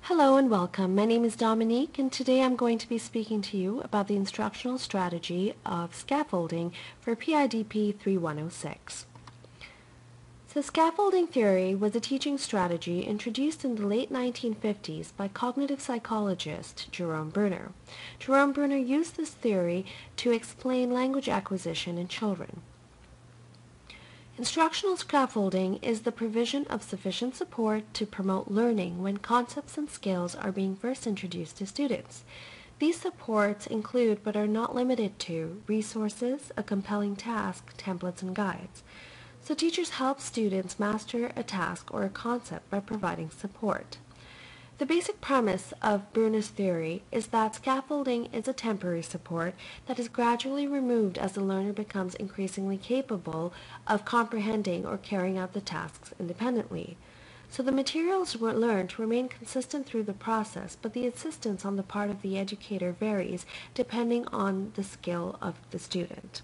Hello and welcome. My name is Dominique, and today I'm going to be speaking to you about the instructional strategy of scaffolding for PIDP 3106. So scaffolding theory was a teaching strategy introduced in the late 1950s by cognitive psychologist Jerome Bruner. Jerome Bruner used this theory to explain language acquisition in children. Instructional scaffolding is the provision of sufficient support to promote learning when concepts and skills are being first introduced to students. These supports include, but are not limited to, resources, a compelling task, templates, and guides. So teachers help students master a task or a concept by providing support. The basic premise of Bruner's theory is that scaffolding is a temporary support that is gradually removed as the learner becomes increasingly capable of comprehending or carrying out the tasks independently. So the materials learned remain consistent through the process, but the assistance on the part of the educator varies depending on the skill of the student.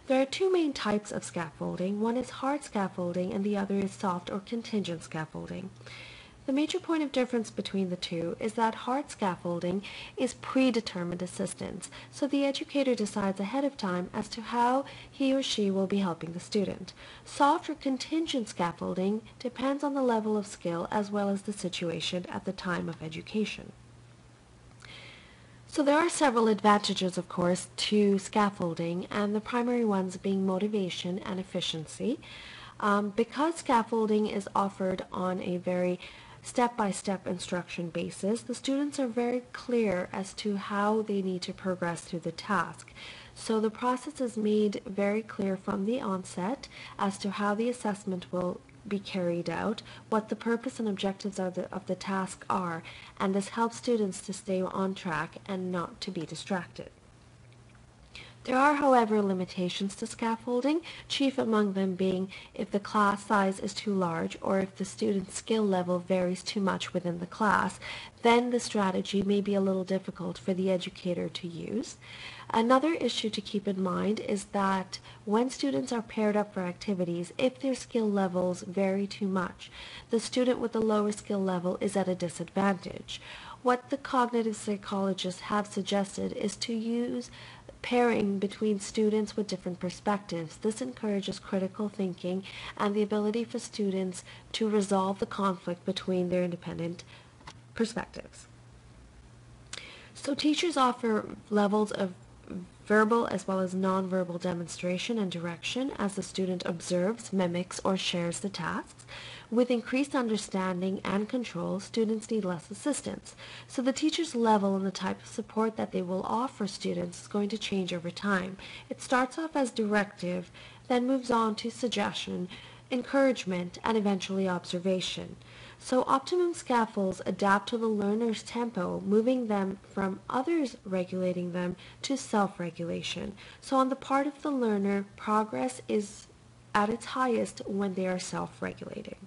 There are two main types of scaffolding. One is hard scaffolding and the other is soft or contingent scaffolding. The major point of difference between the two is that hard scaffolding is predetermined assistance, so the educator decides ahead of time as to how he or she will be helping the student. Soft or contingent scaffolding depends on the level of skill as well as the situation at the time of education. So there are several advantages, of course, to scaffolding, and the primary ones being motivation and efficiency. Because scaffolding is offered on a very step-by-step instruction basis, the students are very clear as to how they need to progress through the task. So the process is made very clear from the onset as to how the assessment will be carried out, what the purpose and objectives of the task are, and this helps students to stay on track and not to be distracted. There are, however, limitations to scaffolding, chief among them being if the class size is too large or if the student's skill level varies too much within the class, then the strategy may be a little difficult for the educator to use. Another issue to keep in mind is that when students are paired up for activities, if their skill levels vary too much, the student with the lower skill level is at a disadvantage. What the cognitive psychologists have suggested is to use pairing between students with different perspectives. This encourages critical thinking and the ability for students to resolve the conflict between their independent perspectives. So teachers offer levels of verbal as well as nonverbal demonstration and direction as the student observes, mimics, or shares the tasks. With increased understanding and control, students need less assistance. So the teacher's level and the type of support that they will offer students is going to change over time. It starts off as directive, then moves on to suggestion, encouragement, and eventually observation. So optimum scaffolds adapt to the learner's tempo, moving them from others regulating them to self-regulation. So on the part of the learner, progress is at its highest when they are self-regulating.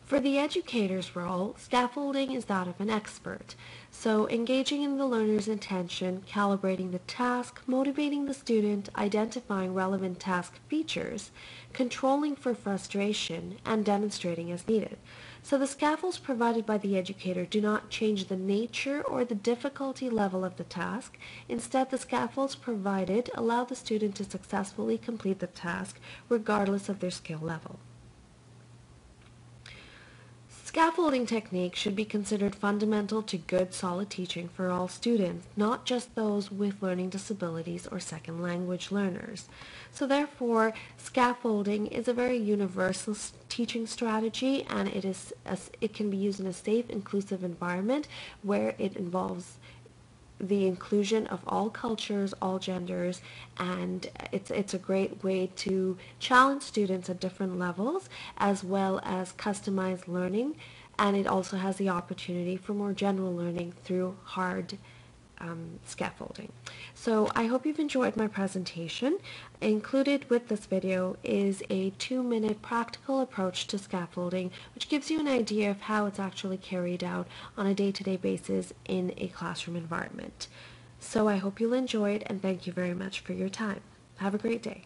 For the educator's role, scaffolding is that of an expert. So engaging in the learner's intention, calibrating the task, motivating the student, identifying relevant task features, controlling for frustration, and demonstrating as needed. So the scaffolds provided by the educator do not change the nature or the difficulty level of the task. Instead, the scaffolds provided allow the student to successfully complete the task regardless of their skill level. Scaffolding technique should be considered fundamental to good, solid teaching for all students, not just those with learning disabilities or second language learners. So therefore, scaffolding is a very universal teaching strategy, and it can be used in a safe, inclusive environment where it involves the inclusion of all cultures, all genders, and it's a great way to challenge students at different levels as well as customized learning, and it also has the opportunity for more general learning through hard scaffolding. So I hope you've enjoyed my presentation. Included with this video is a 2-minute practical approach to scaffolding, which gives you an idea of how it's actually carried out on a day-to-day basis in a classroom environment. So I hope you'll enjoy it, and thank you very much for your time. Have a great day.